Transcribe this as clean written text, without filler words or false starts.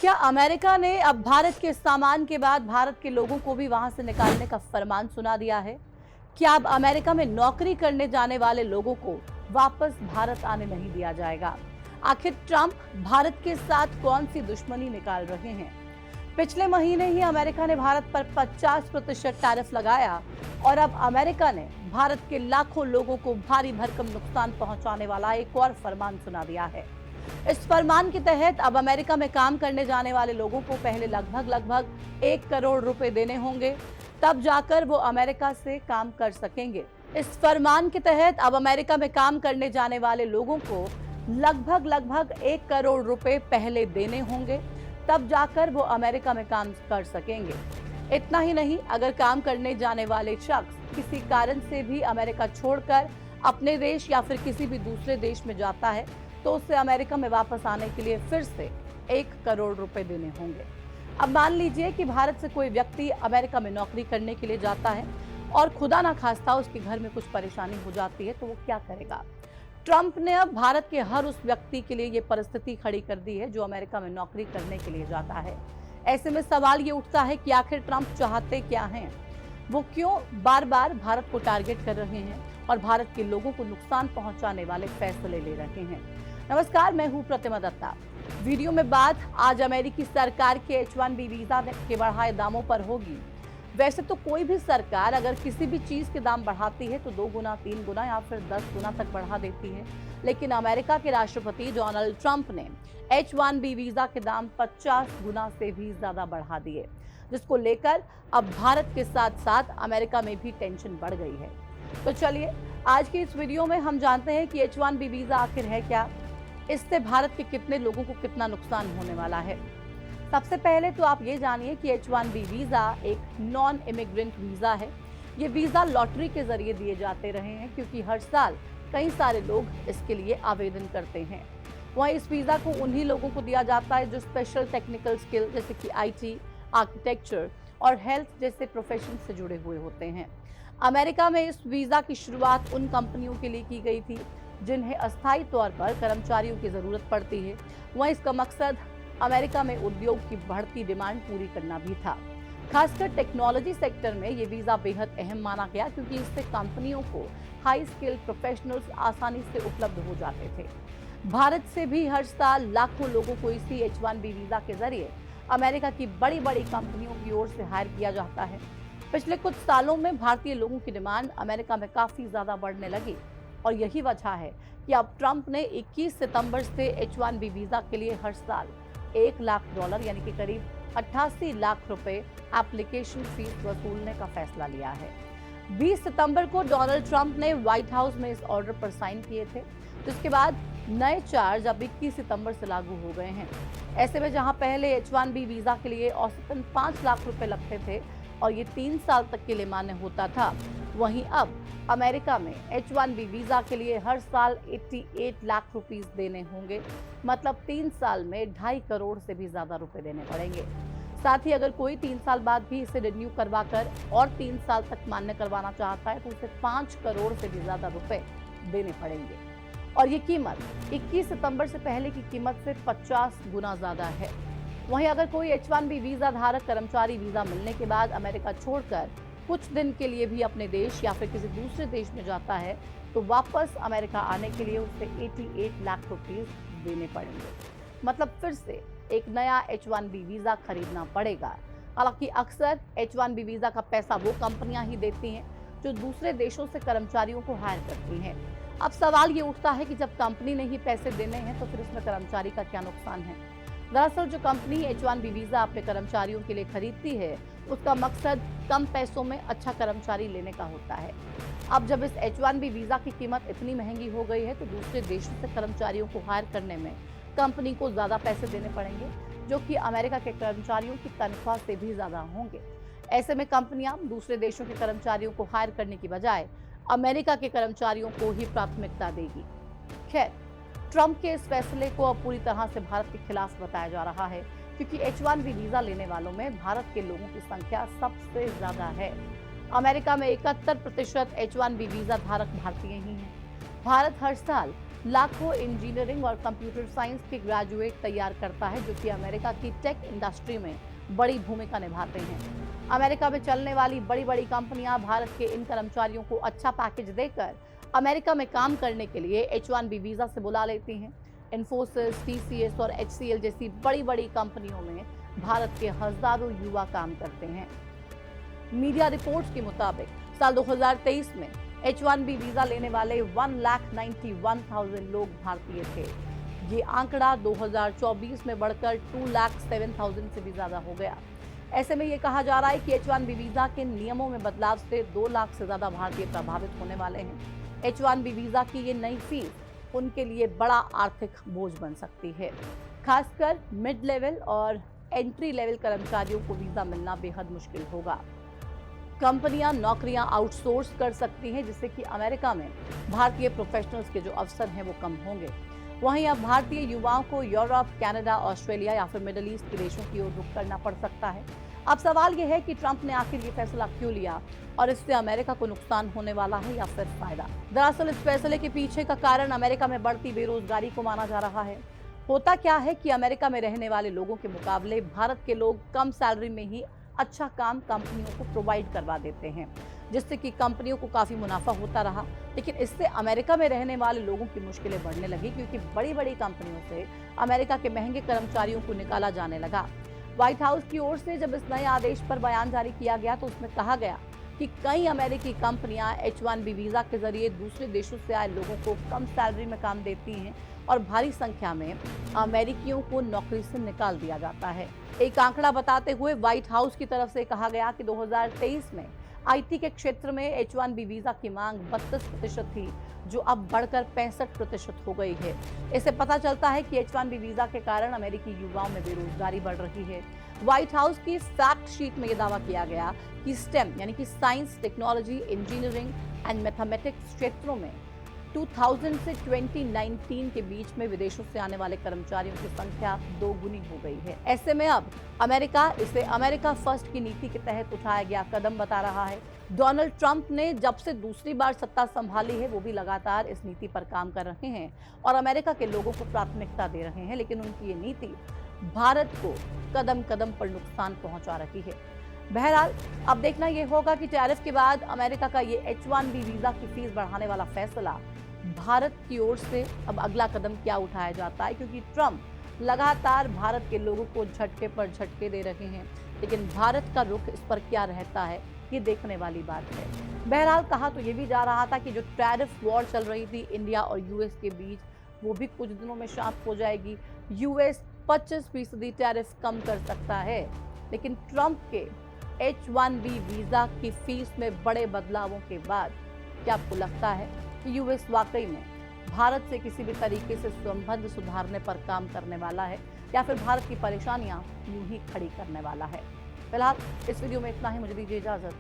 क्या अमेरिका ने अब भारत के सामान के बाद भारत के लोगों को भी वहां से निकालने का फरमान सुना दिया है? क्या अब अमेरिका में नौकरी करने जाने वाले लोगों को वापस भारत आने नहीं दिया जाएगा? आखिर ट्रंप भारत के साथ कौन सी दुश्मनी निकाल रहे हैं? पिछले महीने ही अमेरिका ने भारत पर 50% टैरिफ लगाया और अब अमेरिका ने भारत के लाखों लोगों को भारी भरकम नुकसान पहुंचाने वाला एक और फरमान सुना दिया है। इस फरमान के तहत अब अमेरिका में काम करने जाने वाले लोगों को पहले लगभग 1 करोड़ रुपए देने होंगे, तब जाकर वो अमेरिका से काम कर सकेंगे। इस फरमान के तहत अब अमेरिका में काम करने जाने वाले लोगों को लगभग 1 करोड़ रुपए पहले देने होंगे, तब जाकर वो अमेरिका में काम कर सकेंगे। इतना ही नहीं, अगर काम करने जाने वाले शख्स किसी कारण से भी अमेरिका छोड़कर अपने देश या फिर किसी भी दूसरे देश में जाता है तो उसे अमेरिका में वापस आने के लिए फिर से 1 करोड़ रुपए देने होंगे। अब मान लीजिए कि भारत से कोई व्यक्ति अमेरिका में नौकरी करने के लिए जाता है और खुदा ना खास्ता उसके घर में कुछ परेशानी हो जाती है तो वो क्या करेगा? ट्रंप ने अब भारत के हर उस व्यक्ति के लिए ये परिस्थिति खड़ी कर दी है जो अमेरिका में नौकरी करने के लिए जाता है। ऐसे में सवाल ये उठता है कि आखिर ट्रंप चाहते क्या हैं? वो क्यों बार बार भारत को टारगेट कर रहे हैं और भारत के लोगों को नुकसान पहुंचाने वाले फैसले ले रहे हैं? नमस्कार, मैं हूं प्रतिमा दत्ता। वीडियो में बात आज अमेरिकी सरकार के H-1B वीजा के बढ़ाए दामों पर होगी। वैसे तो कोई भी सरकार अगर किसी भी चीज के दाम बढ़ाती है तो 2 गुना, 3 गुना या फिर 10 गुना तक बढ़ा देती है, लेकिन अमेरिका के राष्ट्रपति डोनाल्ड ट्रंप ने H-1B वीजा के दाम 50 गुना से भी ज्यादा बढ़ा दिए, जिसको लेकर अब भारत के साथ साथ अमेरिका में भी टेंशन बढ़ गई है। तो चलिए आज की इस वीडियो में हम जानते हैं कि H-1B वीजा आखिर है क्या, इससे भारत के कितने लोगों को कितना नुकसान होने वाला है। सबसे पहले तो आप ये जानिए कि H-1B वीजा एक नॉन इमिग्रेंट वीजा है। ये वीजा लॉटरी के जरिए दिए जाते रहे हैं क्योंकि हर साल कई सारे लोग इसके लिए आवेदन करते हैं। वहीं इस वीजा को उन्हीं लोगों को दिया जाता है जो स्पेशल टेक्निकल स्किल जैसे कि IT, आर्किटेक्चर और हेल्थ जैसे प्रोफेशन से जुड़े हुए होते हैं। अमेरिका में इस वीजा की शुरुआत उन कंपनियों के लिए की गई थी जिन्हें अस्थायी तौर पर कर्मचारियों की जरूरत पड़ती है। वहीं इसका मकसद अमेरिका में उद्योग की बढ़ती डिमांड पूरी करना भी था। खासकर टेक्नोलॉजी सेक्टर में ये वीजा बेहद अहम माना गया क्योंकि इससे कंपनियों को हाई स्किल्ड प्रोफेशनल्स आसानी से उपलब्ध हो जाते थे। भारत से भी हर साल लाखों लोगों को इसी H-1B वीजा के जरिए अमेरिका की बड़ी बड़ी कंपनियों की ओर से हायर किया जाता है। पिछले कुछ सालों में भारतीय लोगों की डिमांड अमेरिका में काफी ज्यादा बढ़ने लगी और यही वजह है कि अब ट्रंप ने 21 सितंबर से H-1B वीजा के लिए हर साल $1 लाख यानी कि करीब 88 लाख रुपए एप्लीकेशन फीस वसूलने का फैसला लिया है। 20 सितंबर को डोनाल्ड ट्रंप ने व्हाइट हाउस में इस ऑर्डर पर साइन किए थे, जिसके बाद नए चार्ज अब 21 सितंबर से लागू हो गए हैं। ऐसे में जहां पहले H-1B वीजा के लिए औसतन 5 लाख रुपए लगते थे और ये 3 साल तक के लिए मान्य होता था, वहीं अब अमेरिका में H-1B वीजा के लिए हर साल 88 लाख रुपीस देने होंगे। मतलब 3 साल में 2.5 करोड़ से भी ज्यादा रुपए देने पड़ेंगे। साथ ही अगर कोई 3 साल बाद भी इसे रिन्यू करवाकर और 3 साल तक मान्य करवाना चाहता है तो उसे 5 करोड़ से भी ज्यादा रुपए देने पड़ेंगे और ये कीमत 21 सितंबर से पहले की कीमत से 50 गुना ज्यादा है। वहीं अगर कोई H-1B वीजा धारक कर्मचारी वीजा मिलने के बाद अमेरिका छोड़कर कुछ दिन के लिए भी अपने देश या फिर किसी दूसरे देश में जाता है तो वापस अमेरिका आने के लिए उसे 88 लाख रुपीस देने पड़ेंगे। मतलब फिर से एक नया H-1B वीजा खरीदना पड़ेगा। हालांकि अक्सर H-1B वीजा का पैसा वो कंपनियां ही देती हैं जो दूसरे देशों से कर्मचारियों को हायर करती हैं। अब सवाल ये उठता है कि जब कंपनी ने ही पैसे देने हैं तो फिर इसमें कर्मचारी का क्या नुकसान है? दरअसल जो कंपनी H-1B वीजा अपने कर्मचारियों के लिए खरीदती है उसका मकसद कम पैसों में अच्छा कर्मचारी लेने का होता है। अब जब इस H-1B वीजा की कीमत इतनी महंगी हो गई है तो दूसरे देशों से कर्मचारियों को हायर करने में कंपनी को ज्यादा पैसे देने पड़ेंगे, जो कि अमेरिका के कर्मचारियों की तनख्वाह से भी ज्यादा होंगे। ऐसे में कंपनियां दूसरे देशों के कर्मचारियों को हायर करने की बजाय अमेरिका के कर्मचारियों को ही प्राथमिकता देगी। खैर, ट्रंप के इस फैसले को अब पूरी तरह से भारत के खिलाफ बताया जा रहा है क्योंकि H-1B वीजा लेने वालों में भारत के लोगों की संख्या सबसे ज्यादा है। अमेरिका में 71% H-1B वीजा धारक भारतीय ही हैं। भारत हर साल लाखों इंजीनियरिंग और कंप्यूटर साइंस के ग्रेजुएट तैयार करता है, जो कि अमेरिका की टेक इंडस्ट्री में बड़ी भूमिका निभाते हैं। अमेरिका में चलने वाली बड़ी बड़ी कंपनियां भारत के इन कर्मचारियों को अच्छा पैकेज देकर अमेरिका में काम करने के लिए H-1B वीजा से बुला लेती हैं। इन्फोसिस, TCS और HCL जैसी बड़ी बड़ी कंपनियों में भारत के हजारों युवा काम करते हैं। मीडिया रिपोर्ट्स के मुताबिक साल 2023 में H-1B वीजा लेने वाले 1,91,000 लोग भारतीय थे। ये आंकड़ा 2024 में बढ़कर 2,07,000 से भी ज्यादा हो गया। ऐसे में ये कहा जा रहा है कि H-1B वीजा के नियमों में बदलाव से 2 लाख से ज्यादा भारतीय प्रभावित होने वाले हैं। H-1B वीजा की ये नई फीस उनके लिए बड़ा आर्थिक बोझ बन सकती है। खासकर मिड लेवल और एंट्री लेवल कर्मचारियों को वीजा मिलना बेहद मुश्किल होगा। कंपनियां नौकरियां आउटसोर्स कर सकती हैं, जिससे कि अमेरिका में भारतीय प्रोफेशनल्स के जो अवसर हैं वो कम होंगे। वहीं अब भारतीय युवाओं को यूरोप, कनाडा, ऑस्ट्रेलिया या फिर मिडिल ईस्ट के देशों की ओर रुख करना पड़ सकता है। अब सवाल यह है कि ट्रंप ने आखिर ये फैसला क्यों लिया और इससे अमेरिका को नुकसान होने वाला है या फिर फायदा। दरअसल इस फैसले के पीछे का कारण अमेरिका में बढ़ती बेरोजगारी को माना जा रहा है। होता क्या है कि अमेरिका में रहने वाले लोगों के मुकाबले भारत के लोग कम सैलरी में ही अच्छा काम कंपनियों को प्रोवाइड करवा देते हैं, जिससे कि कंपनियों को काफी मुनाफा होता रहा। लेकिन इससे अमेरिका में रहने वाले लोगों की मुश्किलें बढ़ने लगी, क्योंकि बड़ी बड़ी कंपनियों से अमेरिका के महंगे कर्मचारियों को निकाला जाने लगा। व्हाइट हाउस की ओर से जब इस नए आदेश पर बयान जारी किया गया तो उसमें कहा गया कि कई अमेरिकी कंपनियां H-1B वीजा के जरिए दूसरे देशों से आए लोगों को कम सैलरी में काम देती हैं और भारी संख्या में अमेरिकियों को नौकरी से निकाल दिया जाता है। एक आंकड़ा बताते हुए व्हाइट हाउस की तरफ से कहा गया कि 2023 में IT के क्षेत्र में H-1B वीजा की मांग 32% थी, जो अब बढ़कर 65% हो गई है। इससे पता चलता है कि H-1B वीजा के कारण अमेरिकी युवाओं में बेरोजगारी बढ़ रही है। व्हाइट हाउस की फैक्ट शीट में यह दावा किया गया कि स्टेम यानी कि science, technology, engineering and mathematics क्षेत्रों में 2000 से 2019 के बीच में विदेशों से आने वाले कर्मचारियों की संख्या 2 गुनी हो गई है। ऐसे में अब अमेरिका इसे अमेरिका फर्स्ट की नीति के तहत उठाया गया कदम बता रहा है। डोनाल्ड ट्रंप ने जब से दूसरी बार सत्ता संभाली है, वो भी लगातार इस नीति पर काम कर रहे हैं और अमेरिका के लोगों को प्राथमिकता दे रहे हैं, लेकिन उनकी ये नीति भारत को कदम कदम पर नुकसान पहुंचा रही है। बहरहाल अब देखना यह होगा कि टैरिफ के बाद अमेरिका का ये H-1B वीजा की फीस बढ़ाने वाला फैसला भारत की ओर से अब अगला कदम क्या उठाया जाता है, क्योंकि ट्रंप लगातार भारत के लोगों को झटके पर झटके दे रहे हैं, लेकिन भारत का रुख इस पर क्या रहता है ये देखने वाली बात है। बहरहाल कहा तो ये भी जा रहा था कि जो टैरिफ वॉर चल रही थी इंडिया और यूएस के बीच, वो भी कुछ दिनों में शांत हो जाएगी। यूएस 25% टैरिफ कम कर सकता है, लेकिन ट्रंप के H-1B वीजा की फीस में बड़े बदलावों के बाद क्या आपको लगता है कि यूएस वाकई में भारत से किसी भी तरीके से संबंध सुधारने पर काम करने वाला है या फिर भारत की परेशानियां यूं ही खड़ी करने वाला है? फिलहाल इस वीडियो में इतना ही। मुझे दीजिए इजाजत।